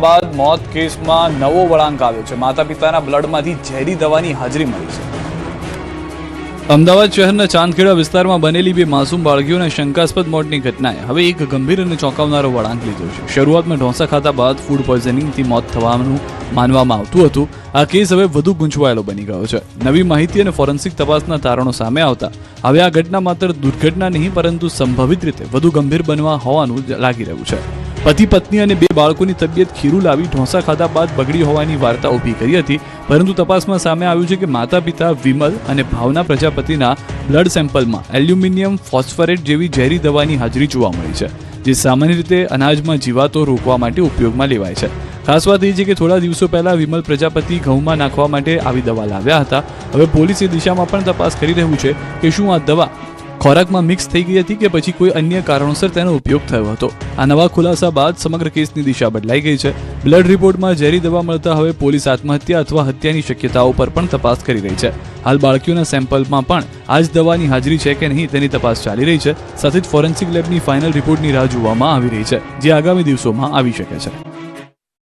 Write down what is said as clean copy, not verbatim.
બાદ મોત કેસમાં નવો વળાંક આવ્યો છે। માતા પિતાના બ્લડમાંથી ઝેરી દવાની હાજરી મળી છે। અમદાવાદ શહેરના ચાંદખેડા વિસ્તારમાં બનેલી બે માસૂમ બાળકીઓના શંકાસ્પદ મોતની ઘટનાએ હવે એક ગંભીર અને ચોંકાવનારો વળાંક લીધો છે। શરૂઆતમાં ઢોંસા ખાધા બાદ ફૂડ પોઈઝનિંગથી મોત થવાનું માનવામાં આવતું હતું। આ કેસ હવે વધુ ગૂંચવાયેલો બની ગયો છે। નવી માહિતી અને ફોરેન્સિક તપાસના તારણો સામે આવતા હવે આ ઘટના માત્ર દુર્ઘટના નહીં પરંતુ સંભવિત રીતે વધુ ગંભીર બનવા હોવાનું લાગી રહ્યું છે। પતિ પત્ની અને બે બાળકોની તબિયત ખીરું લાવી ઢોંસા ખાધા બાદ બગડી હોવાની વાર્તા ઊભી કરી હતી, પરંતુ તપાસમાં સામે આવ્યું છે કે માતા પિતા વિમલ અને ભાવના પ્રજાપતિના બ્લડ સેમ્પલમાં એલ્યુમિનિયમ ફોસ્ફરેટ જેવી ઝેરી દવાની હાજરી જોવા મળી છે, જે સામાન્ય રીતે અનાજમાં જીવાતો રોકવા માટે ઉપયોગમાં લેવાય છે। ખાસ વાત એ છે કે થોડા દિવસો પહેલા વિમલ પ્રજાપતિ ઘઉંમાં નાખવા માટે આવી દવા લાવ્યા હતા। હવે પોલીસ એ દિશામાં પણ તપાસ કરી રહ્યું છે કે શું આ દવા ખોરાકમાં મિક્સ થઈ ગઈ હતી કે પછી કોઈ અન્ય કારણોસર તેનો ઉપયોગ થયો હતો। આ નવા ખુલાસા બાદ સમગ્ર કેસની દિશા બદલાઈ ગઈ છે। બ્લડ રિપોર્ટમાં ઝેરી દવા મળતા હવે પોલીસ આત્મહત્યા અથવા હત્યાની શક્યતાઓ પર પણ તપાસ કરી રહી છે। હાલ બાળકીઓના સેમ્પલમાં પણ આ જ દવાની હાજરી છે કે નહીં તેની તપાસ ચાલી રહી છે। સાથે જ ફોરેન્સિક લેબની ફાઇનલ રિપોર્ટની રાહ જોવામાં આવી રહી છે, જે આગામી દિવસોમાં આવી શકે છે।